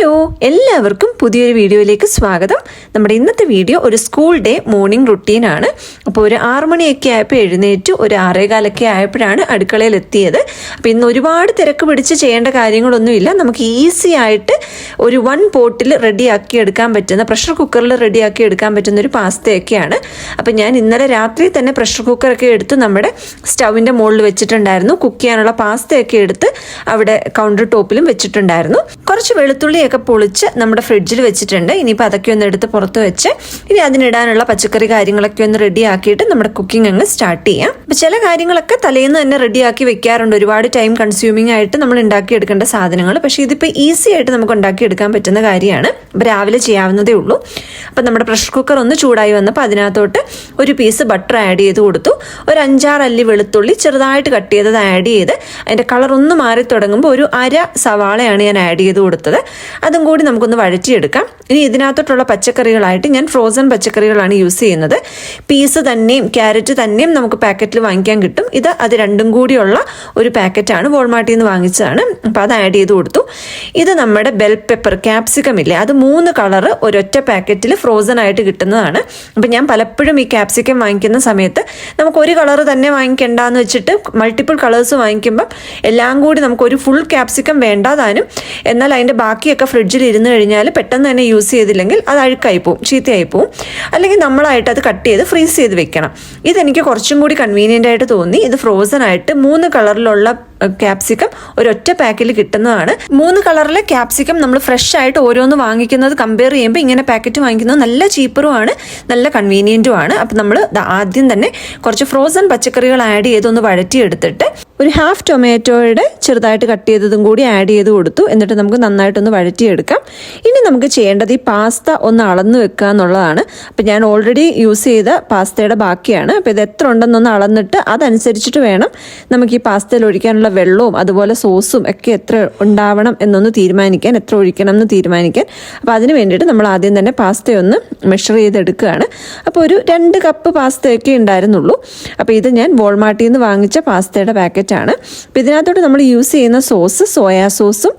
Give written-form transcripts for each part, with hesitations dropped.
Hello, എല്ലാവർക്കും പുതിയൊരു വീഡിയോയിലേക്ക് സ്വാഗതം. നമ്മുടെ ഇന്നത്തെ വീഡിയോ ഒരു സ്കൂൾ ഡേ മോർണിംഗ് റുട്ടീനാണ്. അപ്പോൾ ഒരു 6 മണിയൊക്കെ ആയപ്പോൾ എഴുന്നേറ്റു, ഒരു 6:15 ആയപ്പോഴാണ് അടുക്കളയിൽ എത്തിയത്. അപ്പോൾ ഇന്ന് ഒരുപാട് തിരക്ക് പിടിച്ച് ചെയ്യേണ്ട കാര്യങ്ങളൊന്നുമില്ല. നമുക്ക് ഈസി ആയിട്ട് ഒരു 1 പോട്ടിൽ റെഡിയാക്കി എടുക്കാൻ പറ്റുന്ന, പ്രഷർ കുക്കറിൽ റെഡിയാക്കി എടുക്കാൻ പറ്റുന്ന ഒരു പാസ്തയൊക്കെയാണ്. അപ്പോൾ ഞാൻ ഇന്നലെ രാത്രി തന്നെ പ്രഷർ കുക്കറൊക്കെ എടുത്ത് നമ്മുടെ സ്റ്റൗവിൻ്റെ മുകളിൽ വെച്ചിട്ടുണ്ടായിരുന്നു. കുക്ക് ചെയ്യാനുള്ള പാസ്തയൊക്കെ എടുത്ത് അവിടെ കൗണ്ടർ ടോപ്പിലും വെച്ചിട്ടുണ്ടായിരുന്നു. കുറച്ച് വെളുത്തുള്ളിയൊക്കെ പൊളിച്ച് നമ്മുടെ ഫ്രിഡ്ജിൽ വെച്ചിട്ടുണ്ട്. ഇനിയിപ്പോൾ അതൊക്കെ ഒന്ന് എടുത്ത് പുറത്ത് വെച്ച് ഇനി അതിനിടാനുള്ള പച്ചക്കറി കാര്യങ്ങളൊക്കെ ഒന്ന് റെഡി ആക്കിയിട്ട് നമ്മുടെ കുക്കിംഗ് അങ്ങ് സ്റ്റാർട്ട് ചെയ്യാം. അപ്പോൾ ചില കാര്യങ്ങളൊക്കെ തലേന്ന് തന്നെ റെഡിയാക്കി വെക്കാറുണ്ട്, ഒരുപാട് ടൈം കൺസ്യൂമിംഗ് ആയിട്ട് നമ്മൾ ഉണ്ടാക്കിയെടുക്കേണ്ട സാധനങ്ങൾ. പക്ഷേ ഇതിപ്പോൾ ഈസി ആയിട്ട് നമുക്ക് ഉണ്ടാക്കിയെടുക്കാൻ പറ്റുന്ന കാര്യമാണ്. അപ്പോൾ രാവിലെ ചെയ്യാവുന്നതേ ഉള്ളൂ. അപ്പം നമ്മുടെ പ്രഷർ കുക്കർ ഒന്ന് ചൂടായി വന്നപ്പോൾ അതിനകത്തോട്ട് ഒരു പീസ് ബട്ടർ ആഡ് ചെയ്ത് കൊടുത്തു. ഒരു 5-6 അല്ലി വെളുത്തുള്ളി ചെറുതായിട്ട് കട്ട് ചെയ്തത് ആഡ് ചെയ്ത് അതിൻ്റെ കളർ ഒന്ന് മാറി തുടങ്ങുമ്പോൾ ഒരു അര സവാളയാണ് ഞാൻ ആഡ് ചെയ്ത് കൊടുത്തത്. അതും കൂടി നമുക്കൊന്ന് വഴറ്റിയെടുക്കാം. ഇനി ഇതിനകത്തോട്ടുള്ള പച്ചക്കറികളായിട്ട് ഞാൻ ഫ്രോസൺ പച്ചക്കറികളാണ് യൂസ് ചെയ്യുന്നത്. പീസ് തന്നെയും ക്യാരറ്റ് തന്നെയും നമുക്ക് പാക്കറ്റിൽ വാങ്ങിക്കാൻ കിട്ടും. അത് രണ്ടും കൂടിയുള്ള ഒരു പാക്കറ്റാണ്, വോൾമാർട്ടിൽ നിന്ന് വാങ്ങിച്ചതാണ്. അപ്പോൾ അത് ആഡ് ചെയ്ത് കൊടുത്തു. ഇത് നമ്മുടെ ബെൽ പെപ്പർ ക്യാപ്സിക്കം ഇല്ലേ, അത് 3 കളറ് ഒരൊറ്റ പാക്കറ്റിൽ ഫ്രോസൺ ആയിട്ട് കിട്ടുന്നതാണ്. അപ്പം ഞാൻ പലപ്പോഴും ഈ ക്യാപ്സിക്കം വാങ്ങിക്കുന്ന സമയത്ത് നമുക്ക് ഒരു കളർ തന്നെ വാങ്ങിക്കേണ്ടെന്ന് വെച്ചിട്ട് മൾട്ടിപ്പിൾ കളേഴ്സ് വാങ്ങിക്കുമ്പം എല്ലാം കൂടി നമുക്കൊരു ഫുൾ ക്യാപ്സിക്കം വേണ്ടാതാനും, എന്നാൽ അതിൻ്റെ ബാക്കിയൊക്കെ ഫ്രിഡ്ജിൽ ഇരുന്ന് കഴിഞ്ഞാൽ പെട്ടെന്ന് തന്നെ യൂസ് ചെയ്തില്ലെങ്കിൽ അത് അഴുക്കായി പോവും, ചീത്തയായി പോവും. അല്ലെങ്കിൽ നമ്മളായിട്ട് അത് കട്ട് ചെയ്ത് ഫ്രീസ് ചെയ്ത് വെക്കണം. ഇതെനിക്ക് കുറച്ചും കൂടി കൺവീനിയൻ്റ് ആയിട്ട് തോന്നി. ഇത് ഫ്രോസൺ ആയിട്ട് 3 കളറിലുള്ള ക്യാപ്സിക്കം ഒരൊറ്റ പാക്കിൽ കിട്ടുന്നതാണ്. 3 കളറിലെ ക്യാപ്സിക്കം നമ്മൾ ഫ്രഷ് ആയിട്ട് ഓരോന്ന് വാങ്ങിക്കുന്നത് കമ്പയർ ചെയ്യുമ്പോൾ ഇങ്ങനെ പാക്കറ്റ് വാങ്ങിക്കുന്നത് നല്ല ചീപ്പറുമാണ്, നല്ല കൺവീനിയൻറ്റുമാണ്. അപ്പം നമ്മൾ ആദ്യം തന്നെ കുറച്ച് ഫ്രോസൺ പച്ചക്കറികൾ ആഡ് ചെയ്തൊന്ന് വഴറ്റിയെടുത്തിട്ട് ഒരു 1/2 ടൊമാറ്റോയുടെ ചെറുതായിട്ട് കട്ട് ചെയ്തതും കൂടി ആഡ് ചെയ്ത് കൊടുത്തു. എന്നിട്ട് നമുക്ക് നന്നായിട്ടൊന്ന് വഴറ്റിയെടുക്കാം. ഇനി നമുക്ക് ചെയ്യേണ്ടത് ഈ പാസ്ത ഒന്ന് അളന്ന് വെക്കുക എന്നുള്ളതാണ്. അപ്പം ഞാൻ ഓൾറെഡി യൂസ് ചെയ്ത പാസ്തയുടെ ബാക്കിയാണ്. അപ്പോൾ ഇത് എത്ര ഉണ്ടെന്നൊന്ന് അളന്നിട്ട് അതനുസരിച്ചിട്ട് വേണം നമുക്ക് ഈ പാസ്തയിൽ ഒഴിക്കാനുള്ള വെള്ളവും അതുപോലെ സോസും ഒക്കെ എത്ര ഉണ്ടാവണം എന്നൊന്ന് തീരുമാനിക്കാൻ, എത്ര ഒഴിക്കണം എന്ന് തീരുമാനിക്കാൻ. അപ്പോൾ അതിന് വേണ്ടിയിട്ട് നമ്മൾ ആദ്യം തന്നെ പാസ്തയൊന്ന് മെഷർ ചെയ്തെടുക്കുകയാണ്. അപ്പോൾ ഒരു 2 കപ്പ് പാസ്തയൊക്കെ ഉണ്ടായിരുന്നുള്ളൂ. അപ്പോൾ ഇത് ഞാൻ വോൾമാർട്ടിൽ നിന്ന് വാങ്ങിച്ച പാസ്തയുടെ പാക്കറ്റാണ്. അപ്പോൾ ഇതിനകത്തോട്ട് നമ്മൾ യൂസ് ചെയ്യുന്ന സോസ് സോയാ സോസും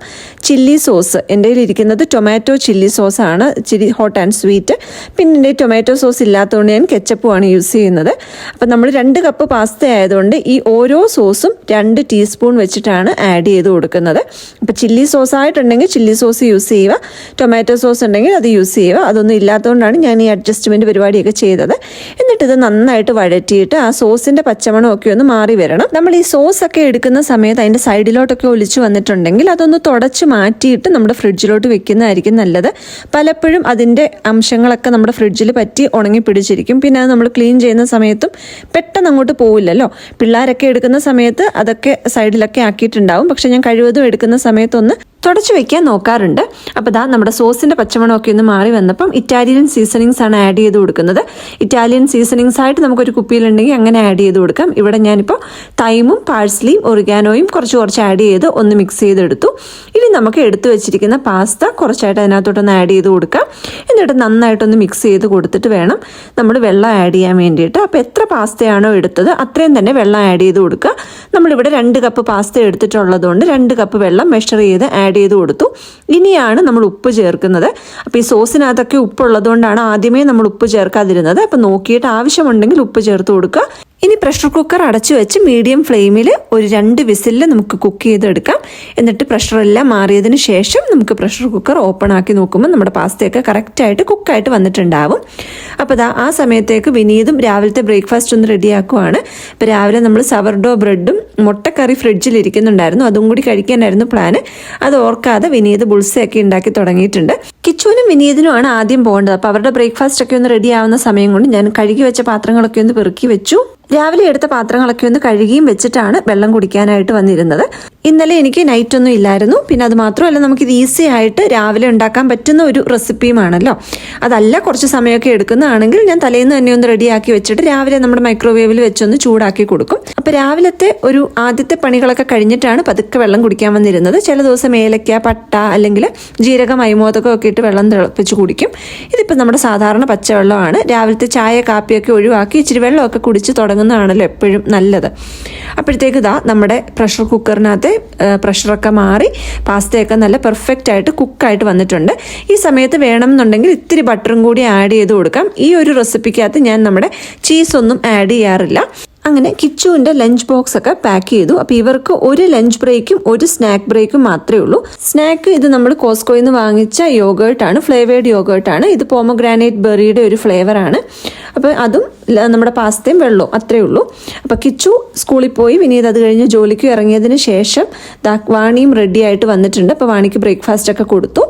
ചില്ലി സോസ്, എൻ്റെ കയ്യിലിരിക്കുന്നത് ടൊമാറ്റോ ചില്ലി സോസാണ്, ചില്ലി ഹോട്ട് ആൻഡ് സ്വീറ്റ്. പിന്നെ എൻ്റെ ടൊമാറ്റോ സോസ് ഇല്ലാത്തതുകൊണ്ട് ഞാൻ കെച്ചപ്പുമാണ് യൂസ് ചെയ്യുന്നത്. അപ്പോൾ നമ്മൾ 2 കപ്പ് പാസ്ത ആയതുകൊണ്ട് ഈ ഓരോ സോസും 2 ടീസ്പൂൺ വെച്ചിട്ടാണ് ആഡ് ചെയ്ത് കൊടുക്കുന്നത്. അപ്പോൾ ചില്ലി സോസ് ആയിട്ടുണ്ടെങ്കിൽ ചില്ലി സോസ് യൂസ് ചെയ്യുക, ടൊമാറ്റോ സോസ് ഉണ്ടെങ്കിൽ അത് യൂസ് ചെയ്യുക. അതൊന്നും ഇല്ലാത്തതുകൊണ്ടാണ് ഞാൻ ഈ അഡ്ജസ്റ്റ്മെൻറ്റ് പരിപാടിയൊക്കെ ചെയ്തത്. എന്നിട്ട് ഇത് നന്നായിട്ട് വഴറ്റിയിട്ട് ആ സോസിൻ്റെ പച്ചമണമൊക്കെ ഒന്ന് മാറി വരണം. നമ്മൾ ഈ സോസൊക്കെ എടുക്കുന്ന സമയത്ത് അതിൻ്റെ സൈഡിലോട്ടൊക്കെ ഒലിച്ചു വന്നിട്ടുണ്ടെങ്കിൽ അതൊന്ന് തുടച്ച് മാറ്റിയിട്ട് നമ്മുടെ ഫ്രിഡ്ജിലോട്ട് വെക്കുന്നതായിരിക്കും നല്ലത്. പലപ്പോഴും അതിൻ്റെ അംശങ്ങളൊക്കെ നമ്മുടെ ഫ്രിഡ്ജിൽ പറ്റി ഉണങ്ങി പിടിച്ചിരിക്കും. പിന്നെ അത് നമ്മൾ ക്ലീൻ ചെയ്യുന്ന സമയത്തും പെട്ടെന്ന് അങ്ങോട്ട് പോവില്ലല്ലോ. പിള്ളേരൊക്കെ എടുക്കുന്ന സമയത്ത് അതൊക്കെ സൈഡിലൊക്കെ ആക്കിയിട്ടുണ്ടാവും. പക്ഷെ ഞാൻ കഴിവതും എടുക്കുന്ന സമയത്തൊന്ന് തുടച്ചു വെക്കാൻ നോക്കാറുണ്ട്. അപ്പോൾ നമ്മുടെ സോസിൻ്റെ പച്ചമണമൊക്കെ ഒന്ന് മാറി വന്നപ്പം ഇറ്റാലിയൻ സീസണിങ്സ് ആണ് ആഡ് ചെയ്ത് കൊടുക്കുന്നത്. ഇറ്റാലിയൻ സീസണിങ്സ് ആയിട്ട് നമുക്കൊരു കുപ്പിയിലുണ്ടെങ്കിൽ അങ്ങനെ ആഡ് ചെയ്ത് കൊടുക്കാം. ഇവിടെ ഞാനിപ്പോൾ തൈമും പാഴ്സ്ലിയും ഒറിഗാനോയും കുറച്ച് ആഡ് ചെയ്ത് ഒന്ന് മിക്സ് ചെയ്തെടുത്തു. ഇനി നമുക്ക് എടുത്തു വെച്ചിരിക്കുന്ന പാസ്ത കുറച്ചായിട്ട് അതിനകത്തോട്ടൊന്ന് ആഡ് ചെയ്ത് കൊടുക്കാം. എന്നിട്ട് നന്നായിട്ടൊന്ന് മിക്സ് ചെയ്ത് കൊടുത്തിട്ട് വേണം നമ്മൾ വെള്ളം ആഡ് ചെയ്യാൻ വേണ്ടിയിട്ട്. അപ്പോൾ എത്ര പാസ്തയാണോ എടുത്തത് അത്രയും തന്നെ വെള്ളം ആഡ് ചെയ്ത് കൊടുക്കുക. നമ്മളിവിടെ 2 കപ്പ് പാസ്ത എടുത്തിട്ടുള്ളതുകൊണ്ട് 2 കപ്പ് വെള്ളം മെഷർ ചെയ്ത് ആഡ് ചെയ്ത് കൊടുത്തു. ഇനിയാണ് നമ്മൾ ഉപ്പ് ചേർക്കുന്നത്. അപ്പോൾ ഈ സോസിനകത്തൊക്കെ ഉപ്പുള്ളതുകൊണ്ടാണ് ആദ്യമേ നമ്മൾ ഉപ്പ് ചേർക്കാതിരുന്നത്. അപ്പോൾ നോക്കിയിട്ട് ആവശ്യമുണ്ടെങ്കിൽ ഉപ്പ് ചേർത്ത് കൊടുക്കുക. ഇനി പ്രഷർ കുക്കർ അടച്ചു വെച്ച് മീഡിയം ഫ്ലെയിമിൽ ഒരു 2 വിസിലിൽ നമുക്ക് കുക്ക് ചെയ്തെടുക്കാം. എന്നിട്ട് പ്രഷറെല്ലാം മാറിയതിന് ശേഷം നമുക്ക് പ്രഷർ കുക്കർ ഓപ്പൺ ആക്കി നോക്കുമ്പോൾ നമ്മുടെ പാസ്തയൊക്കെ കറക്റ്റായിട്ട് കുക്കായിട്ട് വന്നിട്ടുണ്ടാവും. അപ്പോൾ ആ സമയത്തേക്ക് വിനീതും രാവിലത്തെ ബ്രേക്ക്ഫാസ്റ്റ് ഒന്ന് റെഡിയാക്കുവാണ്. ഇപ്പോൾ രാവിലെ നമ്മൾ സവർഡോ ബ്രെഡും മുട്ടക്കറി ഫ്രിഡ്ജിൽ ഇരിക്കുന്നുണ്ടായിരുന്നു, അതും കൂടി കഴിക്കാനായിരുന്നു പ്ലാന്. അത് ഓർക്കാതെ വിനീത് ബുൾസയൊക്കെ ഉണ്ടാക്കി തുടങ്ങിയിട്ടുണ്ട്. കിച്ചുവിനും വിനീതിനുമാണ് ആദ്യം പോകേണ്ടത്. അപ്പോൾ അവരുടെ ബ്രേക്ക്ഫാസ്റ്റ് ഒക്കെ ഒന്ന് റെഡി ആവുന്ന സമയം കൊണ്ട് ഞാൻ കഴുകി വെച്ച പാത്രങ്ങളൊക്കെ ഒന്ന് പെറുക്കി വെച്ചു. രാവിലെ എടുത്ത പാത്രങ്ങളൊക്കെ ഒന്ന് കഴുകിയും വെച്ചിട്ടാണ് വെള്ളം കുടിക്കാനായിട്ട് വന്നിരുന്നത്. ഇന്നലെ എനിക്ക് നൈറ്റൊന്നും ഇല്ലായിരുന്നു. പിന്നെ അത് മാത്രമല്ല, നമുക്കിത് ഈസി ആയിട്ട് രാവിലെ ഉണ്ടാക്കാൻ പറ്റുന്ന ഒരു റെസിപ്പിയുമാണല്ലോ. അതല്ല കുറച്ച് സമയമൊക്കെ എടുക്കുന്നതാണെങ്കിൽ ഞാൻ തലേന്ന് തന്നെ ഒന്ന് റെഡിയാക്കി വെച്ചിട്ട് രാവിലെ നമ്മുടെ മൈക്രോവേവിൽ വെച്ചൊന്ന് ചൂടാക്കി കൊടുക്കും. അപ്പോൾ രാവിലത്തെ ഒരു ആദ്യത്തെ പണികളൊക്കെ കഴിഞ്ഞിട്ടാണ് പതുക്കെ വെള്ളം കുടിക്കാൻ വന്നിരുന്നത്. ചില ദിവസം ഏലക്ക, പട്ട അല്ലെങ്കിൽ ജീരകം, അയമോദകം ഒക്കെ ഇട്ട് വെള്ളം തിളപ്പിച്ച് കുടിക്കും. ഇതിപ്പോൾ നമ്മുടെ സാധാരണ പച്ചവെള്ളമാണ്. രാവിലത്തെ ചായ കാപ്പിയൊക്കെ ഒഴിവാക്കി ഇച്ചിരി വെള്ളമൊക്കെ കുടിച്ച് തുടങ്ങും തുടങ്ങുന്നതാണല്ലോ എപ്പോഴും നല്ലത്. അപ്പോഴത്തേക്ക് നമ്മുടെ പ്രഷർ കുക്കറിനകത്തെ പ്രഷറൊക്കെ മാറി പാസ്തയൊക്കെ നല്ല പെർഫെക്റ്റ് ആയിട്ട് കുക്കായിട്ട് വന്നിട്ടുണ്ട്. ഈ സമയത്ത് വേണമെന്നുണ്ടെങ്കിൽ ഇത്തിരി ബട്ടറും കൂടി ആഡ് ചെയ്ത് കൊടുക്കാം. ഈ ഒരു റെസിപ്പിക്കകത്ത് ഞാൻ നമ്മുടെ ചീസൊന്നും ആഡ് ചെയ്യാറില്ല. അങ്ങനെ കിച്ചുവിൻ്റെ ലഞ്ച് ബോക്സ് ഒക്കെ പാക്ക് ചെയ്തു. അപ്പോൾ ഇവർക്ക് ഒരു ലഞ്ച് ബ്രേക്കും ഒരു സ്നാക്ക് ബ്രേക്കും മാത്രമേ ഉള്ളൂ. സ്നാക്ക് ഇത് നമ്മൾ കോസ്കോയിൽ നിന്ന് വാങ്ങിച്ച യോഗേർട്ടാണ്, ഫ്ലേവേർഡ് യോഗേർട്ടാണ്. ഇത് പോമഗ്രാനൈറ്റ് ബെറിയുടെ ഒരു ഫ്ലേവറാണ്. അപ്പോൾ അതും നമ്മുടെ പാസ്തയും വെള്ളവും അത്രയേ ഉള്ളൂ. അപ്പോൾ കിച്ചു സ്കൂളിൽ പോയി, വിനീത് അത് കഴിഞ്ഞ് ജോലിക്ക് ഇറങ്ങിയതിന് ശേഷം വാണിയും റെഡി ആയിട്ട് വന്നിട്ടുണ്ട്. അപ്പോൾ വാണിക്ക് ബ്രേക്ക്ഫാസ്റ്റ് ഒക്കെ കൊടുത്തു.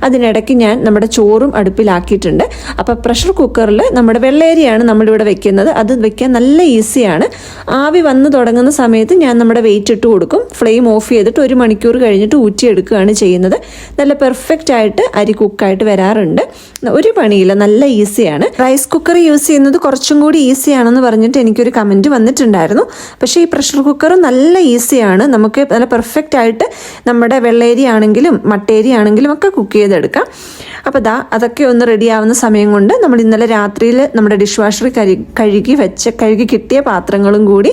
അതിനിടയ്ക്ക് ഞാൻ നമ്മുടെ ചോറും അടുപ്പിലാക്കിയിട്ടുണ്ട്. അപ്പോൾ പ്രഷർ കുക്കറിൽ നമ്മുടെ വെള്ളേരിയാണ് നമ്മളിവിടെ വെക്കുന്നത്. അത് വെക്കാൻ നല്ല ഈസിയാണ്. ആവി വന്ന് തുടങ്ങുന്ന സമയത്ത് ഞാൻ നമ്മുടെ വെയിറ്റ് ഇട്ട് കൊടുക്കും. ഫ്ലെയിം ഓഫ് ചെയ്തിട്ട് 1 മണിക്കൂർ കഴിഞ്ഞിട്ട് ഊറ്റിയെടുക്കുകയാണ് ചെയ്യുന്നത്. നല്ല പെർഫെക്റ്റ് ആയിട്ട് അരി കുക്കായിട്ട് വരാറുണ്ട്. ഒരു പണിയില്ല, നല്ല ഈസിയാണ്. റൈസ് കുക്കർ യൂസ് ചെയ്യുന്നത് കുറച്ചും കൂടി ഈസിയാണെന്ന് പറഞ്ഞിട്ട് എനിക്കൊരു കമൻറ്റ് വന്നിട്ടുണ്ടായിരുന്നു. പക്ഷേ ഈ പ്രഷർ കുക്കർ നല്ല ഈസിയാണ്. നമുക്ക് നല്ല പെർഫെക്റ്റ് ആയിട്ട് നമ്മുടെ വെള്ളേരി ആണെങ്കിലും മട്ടേരി ആണെങ്കിലും ഒക്കെ കുക്ക് ചെയ്തെടുക്കാം. അപ്പോൾ അതൊക്കെ ഒന്ന് റെഡി ആവുന്ന സമയം കൊണ്ട് നമ്മൾ ഇന്നലെ രാത്രിയിൽ നമ്മുടെ ഡിഷ് വാഷറിൽ കഴുകി കിട്ടിയ പാത്രങ്ങളും കൂടി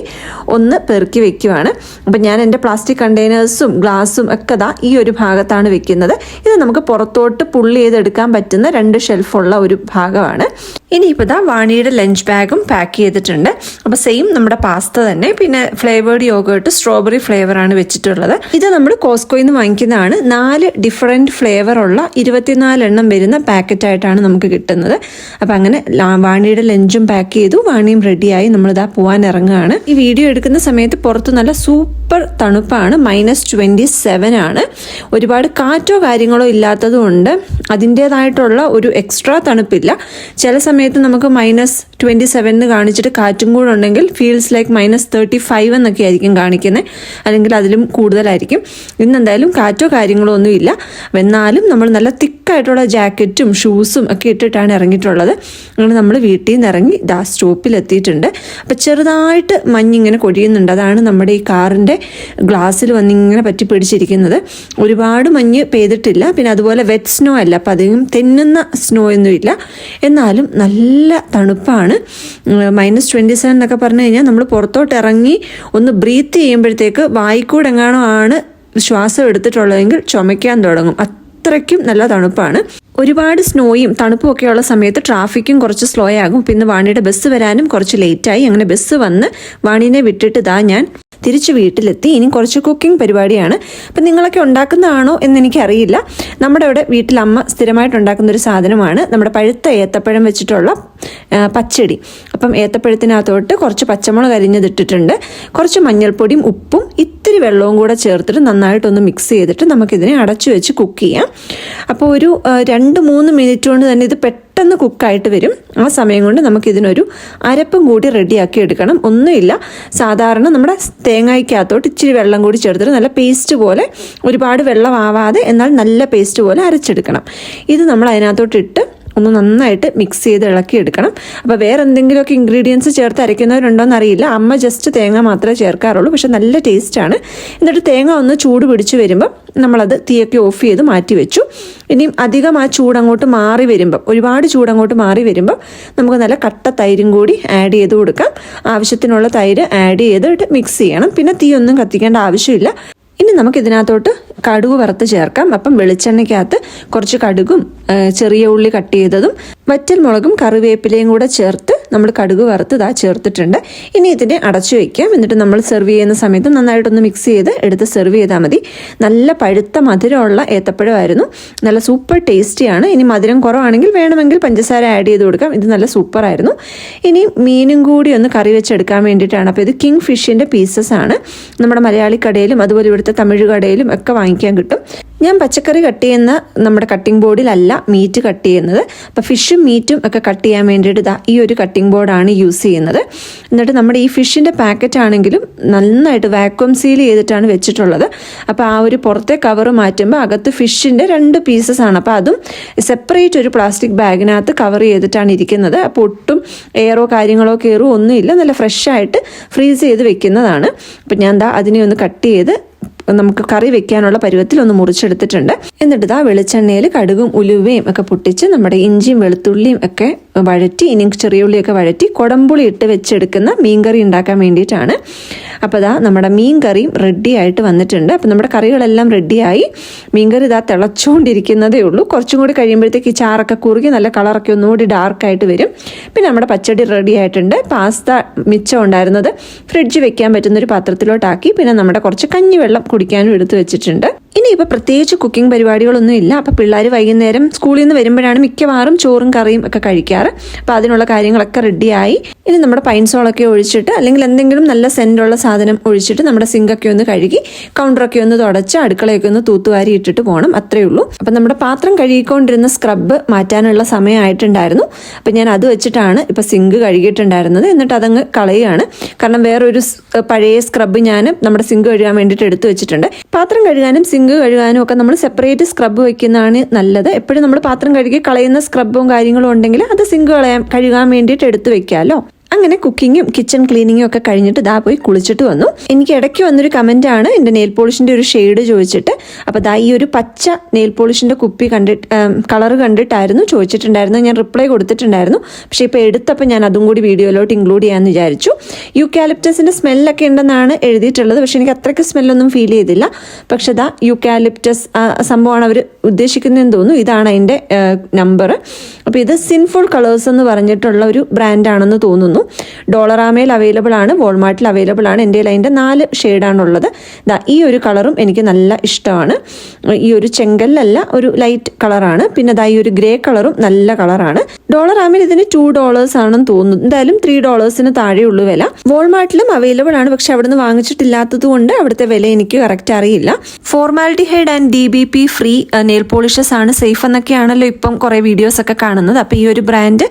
ഒന്ന് പെറുക്കി വെക്കുവാണ്. അപ്പം ഞാൻ എൻ്റെ പ്ലാസ്റ്റിക് കണ്ടെയ്നേഴ്സും ഗ്ലാസും ഒക്കെ ഈ ഒരു ഭാഗത്താണ് വെക്കുന്നത്. ഇത് നമുക്ക് പുറത്തോട്ട് പുള്ളി ചെയ്തെടുക്കാൻ പറ്റുന്ന 2 ഷെൽഫുള്ള ഒരു ഭാഗമാണ്. ഇനിയിപ്പോൾ വാണിയുടെ ലഞ്ച് ബാഗും പാക്ക് ചെയ്തിട്ടുണ്ട്. അപ്പോൾ സെയിം നമ്മുടെ പാസ്ത തന്നെ, പിന്നെ ഫ്ലേവേർഡ് യോഗേർട്ട് സ്ട്രോബെറി ഫ്ലേവറാണ് വെച്ചിട്ടുള്ളത്. ഇത് നമ്മൾ കോസ്കോയിൽ നിന്ന് വാങ്ങിക്കുന്നതാണ്. 4 ഡിഫറെൻറ്റ് ഫ്ലേവറുള്ള 24 എണ്ണം വരുന്ന പാക്കറ്റായിട്ടാണ് നമുക്ക് കിട്ടുന്നത്. അപ്പം അങ്ങനെ വാണിയുടെ ലഞ്ചും പാക്ക് ചെയ്തു. വാണിയും റെഡിയായി നമ്മളിതാ പോകാൻ ഇറങ്ങുകയാണ്. ഈ വീഡിയോ എടുക്കുന്ന സമയത്ത് പുറത്ത് നല്ല സൂപ്പർ തണുപ്പാണ്. -27 ആണ്. ഒരുപാട് കാറ്റോ കാര്യങ്ങളോ ഇല്ലാത്തതുകൊണ്ട് അതിൻ്റേതായിട്ടുള്ള ഒരു എക്സ്ട്രാ തണുപ്പില്ല. ചില സമയത്ത് നമുക്ക് -27 കാണിച്ചിട്ട് കാറ്റും കൂടെ ഉണ്ടെങ്കിൽ ഫീൽസ് ലൈക്ക് -35 എന്നൊക്കെ ആയിരിക്കും കാണിക്കുന്നത്, അല്ലെങ്കിൽ അതിലും കൂടുതലായിരിക്കും. ഇന്നെന്തായാലും കാറ്റോ കാര്യങ്ങളോ ഒന്നും ഇല്ല. എന്നാലും നമ്മൾ നല്ല തിക്കായിട്ടുള്ള ജാക്കറ്റും ഷൂസും ഒക്കെ ഇട്ടിട്ടാണ് ഇറങ്ങിയിട്ടുള്ളത്. അങ്ങനെ നമ്മൾ വീട്ടിൽ നിന്ന് ഇറങ്ങി സ്റ്റോപ്പിലെത്തിയിട്ടുണ്ട്. അപ്പം ചെറുതായിട്ട് മഞ്ഞിങ്ങനെ കൊഴിയുന്നുണ്ട്. അതാണ് നമ്മുടെ ഈ കാറിൻ്റെ ഗ്ലാസ്സിൽ വന്നിങ്ങനെ പറ്റി പിടിച്ചിരിക്കുന്നത്. ഒരുപാട് മഞ്ഞ് പെയ്തിട്ടില്ല. പിന്നെ അതുപോലെ വെറ്റ് സ്നോ അല്ല, അപ്പം അധികം തെന്നുന്ന സ്നോ ഒന്നുമില്ല. എന്നാലും നല്ല തണുപ്പാണ്. -27 എന്നൊക്കെ പറഞ്ഞു കഴിഞ്ഞാൽ നമ്മൾ പുറത്തോട്ട് ഇറങ്ങി ഒന്ന് ബ്രീത്ത് ചെയ്യുമ്പോഴത്തേക്ക് വായിക്കൂടെ എങ്ങാനോ ആണ് ശ്വാസം എടുത്തിട്ടുള്ളതെങ്കിൽ ചുമയ്ക്കാൻ തുടങ്ങും. അത്രയ്ക്കും നല്ല തണുപ്പാണ്. ഒരുപാട് സ്നോയും തണുപ്പും ഒക്കെയുള്ള സമയത്ത് ട്രാഫിക്കും കുറച്ച് സ്ലോ ആകും. പിന്നെ വാണിയുടെ ബസ് വരാനും കുറച്ച് ലേറ്റായി. അങ്ങനെ ബസ് വന്ന് വാണിനെ വിട്ടിട്ട് ഞാൻ തിരിച്ച് വീട്ടിലെത്തി. ഇനി കുറച്ച് കുക്കിംഗ് പരിപാടിയാണ്. അപ്പം നിങ്ങളൊക്കെ ഉണ്ടാക്കുന്നതാണോ എന്നെനിക്കറിയില്ല. നമ്മുടെ ഇവിടെ വീട്ടിൽ അമ്മ സ്ഥിരമായിട്ട് ഉണ്ടാക്കുന്ന ഒരു സാധനമാണ് നമ്മുടെ പഴുത്ത ഏത്തപ്പഴം വെച്ചിട്ടുള്ള പച്ചടി. അപ്പം ഏത്തപ്പഴത്തിനകത്തോട്ട് കുറച്ച് പച്ചമുളക് അരിഞ്ഞതിട്ടിട്ടുണ്ട്, കുറച്ച് മഞ്ഞൾപ്പൊടിയും ഉപ്പും ഇത്തിരി വെള്ളവും കൂടെ ചേർത്തിട്ട് നന്നായിട്ടൊന്ന് മിക്സ് ചെയ്തിട്ട് നമുക്കിതിനെ അടച്ചു വെച്ച് കുക്ക് ചെയ്യാം. അപ്പോൾ ഒരു 2-3 മിനിറ്റ് കൊണ്ട് തന്നെ ഇത് പെട്ടെന്ന് കുക്കായിട്ട് വരും. ആ സമയം കൊണ്ട് നമുക്കിതിനൊരു അരപ്പും കൂടി റെഡിയാക്കി എടുക്കണം. ഒന്നുമില്ല, സാധാരണ നമ്മുടെ തേങ്ങയ്ക്കകത്തോട്ട് ഇച്ചിരി വെള്ളം കൂടി ചേർത്തിട്ട് നല്ല പേസ്റ്റ് പോലെ, ഒരുപാട് വെള്ളം ആവാതെ എന്നാൽ നല്ല പേസ്റ്റ് പോലെ അരച്ചെടുക്കണം. ഇത് നമ്മൾ അതിനകത്തോട്ടിട്ട് ഒന്ന് നന്നായിട്ട് മിക്സ് ചെയ്ത് ഇളക്കി എടുക്കണം. അപ്പോൾ വേറെ എന്തെങ്കിലുമൊക്കെ ഇൻഗ്രീഡിയൻസ് ചേർത്ത് അരയ്ക്കുന്നവരുണ്ടോയെന്ന് അറിയില്ല. അമ്മ ജസ്റ്റ് തേങ്ങ മാത്രമേ ചേർക്കാറുള്ളൂ. പക്ഷെ നല്ല ടേസ്റ്റാണ്. എന്നിട്ട് തേങ്ങ ഒന്ന് ചൂട് പിടിച്ച് വരുമ്പം നമ്മളത് തീയൊക്കെ ഓഫ് ചെയ്ത് മാറ്റി വെച്ചു. ഇനിയും അധികം ആ ചൂടങ്ങോട്ട് മാറി വരുമ്പം, ഒരുപാട് ചൂടങ്ങോട്ട് മാറി വരുമ്പം നമുക്ക് നല്ല കട്ട തൈരും കൂടി ആഡ് ചെയ്ത് കൊടുക്കാം. ആവശ്യത്തിനുള്ള തൈര് ആഡ് ചെയ്തിട്ട് മിക്സ് ചെയ്യണം. പിന്നെ തീയൊന്നും കത്തിക്കേണ്ട ആവശ്യമില്ല. ഇനി നമുക്ക് ഇതിനകത്തോട്ട് കടുക് വറുത്ത് ചേർക്കാം. അപ്പം വെളിച്ചെണ്ണയ്ക്കകത്ത് കുറച്ച് കടുകും ചെറിയ ഉള്ളി കട്ട് ചെയ്തതും വറ്റൽ മുളകും കറിവേപ്പിലയും കൂടെ ചേർത്ത് നമ്മൾ കടുക് വറുത്ത് ചേർത്തിട്ടുണ്ട്. ഇനി ഇതിനെ അടച്ചു വയ്ക്കാം. എന്നിട്ട് നമ്മൾ സെർവ് ചെയ്യുന്ന സമയത്ത് നന്നായിട്ടൊന്ന് മിക്സ് ചെയ്ത് എടുത്ത് സെർവ് ചെയ്താൽ മതി. നല്ല പഴുത്ത മധുരമുള്ള ഏത്തപ്പഴമായിരുന്നു. നല്ല സൂപ്പർ ടേസ്റ്റിയാണ്. ഇനി മധുരം കുറവാണെങ്കിൽ വേണമെങ്കിൽ പഞ്ചസാര ആഡ് ചെയ്ത് കൊടുക്കാം. ഇത് നല്ല സൂപ്പറായിരുന്നു. ഇനി മീനും കൂടി ഒന്ന് കറി വെച്ചെടുക്കാൻ വേണ്ടിയിട്ടാണ്. അപ്പോൾ ഇത് കിങ് ഫിഷിൻ്റെ പീസസ് ആണ്. നമ്മുടെ മലയാളി കടയിലും അതുപോലെ ഇവിടുത്തെ തമിഴ് കടയിലും ഒക്കെ വാങ്ങിക്കാൻ കിട്ടും. ഞാൻ പച്ചക്കറി കട്ട് ചെയ്യുന്ന നമ്മുടെ കട്ടിംഗ് ബോർഡിലല്ല മീറ്റ് കട്ട് ചെയ്യുന്നത്. അപ്പോൾ ഫിഷും മീറ്റും ഒക്കെ കട്ട് ചെയ്യാൻ വേണ്ടിയിട്ട് ഈ ഒരു കട്ടിംഗ് ബോർഡാണ് യൂസ് ചെയ്യുന്നത്. എന്നിട്ട് നമ്മുടെ ഈ ഫിഷിൻ്റെ പാക്കറ്റ് ആണെങ്കിലും നന്നായിട്ട് വാക്വം സീൽ ചെയ്തിട്ടാണ് വെച്ചിട്ടുള്ളത്. അപ്പോൾ ആ ഒരു പുറത്തെ കവർ മാറ്റുമ്പോൾ അകത്ത് ഫിഷിൻ്റെ 2 പീസസ് ആണ്. അപ്പോൾ അതും സെപ്പറേറ്റ് ഒരു പ്ലാസ്റ്റിക് ബാഗിനകത്ത് കവർ ചെയ്തിട്ടാണ് ഇരിക്കുന്നത്. അപ്പോൾ ഒട്ടും എയറോ കാര്യങ്ങളോ കയറോ ഒന്നുമില്ല. നല്ല ഫ്രഷായിട്ട് ഫ്രീസ് ചെയ്ത് വെക്കുന്നതാണ്. അപ്പോൾ ഞാൻ അതിനെ ഒന്ന് കട്ട് ചെയ്ത് നമുക്ക് കറി വെക്കാനുള്ള പരുവത്തിൽ ഒന്ന് മുറിച്ചെടുത്തിട്ടുണ്ട്. എന്നിട്ട് ഇതാ വെളിച്ചെണ്ണയിൽ കടുകും ഉലുവയും ഒക്കെ പൊട്ടിച്ച് നമ്മുടെ ഇഞ്ചിയും വെളുത്തുള്ളിയും ഒക്കെ വഴറ്റി, ഇനി ചെറിയ ഉള്ളിയൊക്കെ വഴറ്റി കുടംപുളി ഇട്ട് വെച്ചെടുക്കുന്ന മീൻകറി ഉണ്ടാക്കാൻ വേണ്ടിയിട്ടാണ്. അപ്പോൾ ഇതാ നമ്മുടെ മീൻ കറിയും റെഡി ആയിട്ട് വന്നിട്ടുണ്ട്. അപ്പോൾ നമ്മുടെ കറികളെല്ലാം റെഡിയായി. മീൻകറി ഇതാ തിളച്ചുകൊണ്ടിരിക്കുന്നതേ ഉള്ളൂ. കുറച്ചും കൂടി കഴിയുമ്പോഴത്തേക്ക് ഈ ചാറൊക്കെ കുറുകി നല്ല കളറൊക്കെ ഒന്നുകൂടി ഡാർക്കായിട്ട് വരും. പിന്നെ നമ്മുടെ പച്ചടി റെഡി ആയിട്ടുണ്ട്. പാസ്ത മിച്ചം ഉണ്ടായിരുന്നത് ഫ്രിഡ്ജ് വെക്കാൻ പറ്റുന്നൊരു പാത്രത്തിലോട്ടാക്കി. പിന്നെ നമ്മുടെ കുറച്ച് കഞ്ഞിവെള്ളം കുടിക്കാനും എടുത്ത് വെച്ചിട്ടുണ്ട്. ഇനിയിപ്പോൾ പ്രത്യേകിച്ച് കുക്കിംഗ് പരിപാടികളൊന്നും ഇല്ല. അപ്പോൾ പിള്ളേർ വൈകുന്നേരം സ്കൂളിൽ നിന്ന് വരുമ്പോഴാണ് മിക്കവാറും ചോറും കറിയും ഒക്കെ കഴിക്കാറ്. അപ്പോൾ അതിനുള്ള കാര്യങ്ങളൊക്കെ റെഡിയായി. ഇനി നമ്മുടെ പൈൻസോളൊക്കെ ഒഴിച്ചിട്ട്, അല്ലെങ്കിൽ എന്തെങ്കിലും നല്ല സെൻറ്റുള്ള സാധനം ഒഴിച്ചിട്ട് നമ്മുടെ സിങ്കൊക്കെ ഒന്ന് കഴുകി കൗണ്ടറൊക്കെ ഒന്ന് തുടച്ച് അടുക്കളയൊക്കെ ഒന്ന് തൂത്തുവാരി ഇട്ടിട്ട് പോകണം. അത്രയേ ഉള്ളൂ. അപ്പം നമ്മുടെ പാത്രം കഴുകിക്കൊണ്ടിരുന്ന സ്ക്രബ്ബ് മാറ്റാനുള്ള സമയമായിട്ടുണ്ടായിരുന്നു. അപ്പം ഞാൻ അത് വെച്ചിട്ടാണ് ഇപ്പോൾ സിങ്ക് കഴുകിയിട്ടുണ്ടായിരുന്നത്. എന്നിട്ട് അതങ്ങ് കളയുകയാണ്. കാരണം വേറൊരു പഴയ സ്ക്രബ്ബ് ഞാൻ നമ്മുടെ സിങ്ക് കഴുകാൻ വേണ്ടിയിട്ട് എടുത്തു വെച്ചിട്ടുണ്ട്. പാത്രം കഴുകാനും സിങ്ക് കഴുകാനും ഒക്കെ നമ്മൾ സെപ്പറേറ്റ് സ്ക്രബ്ബ് വയ്ക്കുന്നതാണ് നല്ലത്. എപ്പോഴും നമ്മൾ പാത്രം കഴുകി കളയുന്ന സ്ക്രബ്ബും കാര്യങ്ങളും ഉണ്ടെങ്കിൽ അത് സിങ്ക് കഴുകാൻ വേണ്ടിയിട്ട് എടുത്തു വെക്കാമല്ലോ. അങ്ങനെ കുക്കിങ്ങും കിച്ചൺ ക്ലീനിങ്ങും ഒക്കെ കഴിഞ്ഞിട്ട് ദാ പോയി കുളിച്ചിട്ട് വന്നു. എനിക്ക് ഇടയ്ക്ക് വന്നൊരു കമൻറ്റാണ് എൻ്റെ നെയിൽ പോളിഷിൻ്റെ ഒരു ഷെയ്ഡ് ചോദിച്ചിട്ട്. അപ്പോൾ ദാ ഈ ഒരു പച്ച നെയിൽ പോളിഷിൻ്റെ കുപ്പി കളർ കണ്ടിട്ടായിരുന്നു ചോദിച്ചിട്ടുണ്ടായിരുന്നു. ഞാൻ റിപ്ലൈ കൊടുത്തിട്ടുണ്ടായിരുന്നു. പക്ഷേ ഇപ്പോൾ എടുത്തപ്പോൾ ഞാൻ അതും കൂടി വീഡിയോയിലോട്ട് ഇൻക്ലൂഡ് ചെയ്യാമെന്ന് വിചാരിച്ചു. യൂക്കാലിപ്റ്റസിൻ്റെ സ്മെല്ലൊക്കെ ഉണ്ടെന്നാണ് എഴുതിയിട്ടുള്ളത്. പക്ഷേ എനിക്ക് അത്രയ്ക്ക് സ്മെല്ലൊന്നും ഫീൽ ചെയ്തില്ല. പക്ഷേ ദാ യൂക്കാലിപ്റ്റസ് സംഭവമാണ് അവർ ഉദ്ദേശിക്കുന്നതെന്ന് തോന്നുന്നു. ഇതാണ് അതിൻ്റെ നമ്പർ. അപ്പോൾ ഇത് സിൻഫുൾ കളേഴ്സ് എന്ന് പറഞ്ഞിട്ടുള്ള ഒരു ബ്രാൻഡാണെന്ന് തോന്നുന്നു. ഡോളറാമയിൽ അവൈലബിൾ ആണ്, വോൾമാർട്ടിൽ അവൈലബിൾ ആണ്. എൻ്റെ അതിൻ്റെ 4 ഷെയ്ഡാണുള്ളത്. ഈ ഒരു കളറും എനിക്ക് നല്ല ഇഷ്ടമാണ്. ഈ ഒരു ചെങ്കല്ലല്ല, ഒരു ലൈറ്റ് കളറാണ്. പിന്നെ ഈ ഒരു ഗ്രേ കളറും നല്ല കളറാണ്. ഡോളറാമയിൽ ഇതിന് $2 ആണെന്ന് തോന്നുന്നു. എന്തായാലും $3 താഴെയുള്ളൂ വില. വോൾമാർട്ടിലും അവൈലബിൾ ആണ്. പക്ഷെ അവിടുന്ന് വാങ്ങിച്ചിട്ടില്ലാത്തത് കൊണ്ട് അവിടുത്തെ വില എനിക്ക് കറക്റ്റ് അറിയില്ല. Formaldehyde and DBP free nail polishes ആണ് സേഫ് എന്നൊക്കെയാണല്ലോ ഇപ്പം കുറേ വീഡിയോസ് ഒക്കെ കാണുന്നത്. അപ്പോൾ ഈ ഒരു brand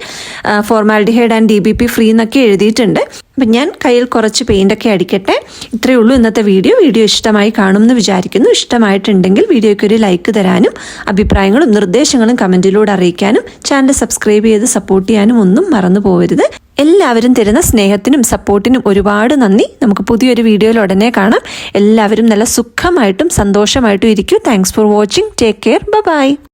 formaldehyde and DBP free എന്നൊക്കെ എഴുതിയിട്ടുണ്ട്. അപ്പം ഞാൻ കയ്യിൽ കുറച്ച് പെയിൻ്റൊക്കെ അടിക്കട്ടെ. ഇത്രയേ ഉള്ളൂ ഇന്നത്തെ വീഡിയോ ഇഷ്ടമായി കാണുമെന്ന് വിചാരിക്കുന്നു. ഇഷ്ടമായിട്ടുണ്ടെങ്കിൽ വീഡിയോയ്ക്ക് ഒരു ലൈക്ക് തരാനും അഭിപ്രായങ്ങളും നിർദ്ദേശങ്ങളും കമൻറ്റിലൂടെ അറിയിക്കാനും ചാനൽ സബ്സ്ക്രൈബ് ചെയ്ത് സപ്പോർട്ട് ചെയ്യാനും ഒന്നും മറന്നു പോകരുത്. എല്ലാവരും തരുന്ന സ്നേഹത്തിനും സപ്പോർട്ടിനും ഒരുപാട് നന്ദി. നമുക്ക് പുതിയൊരു വീഡിയോയിൽ ഉടനെ കാണാം. എല്ലാവരും നല്ല സുഖമായിട്ടും സന്തോഷമായിട്ടും ഇരിക്കൂ. Thanks for watching. Take care. By.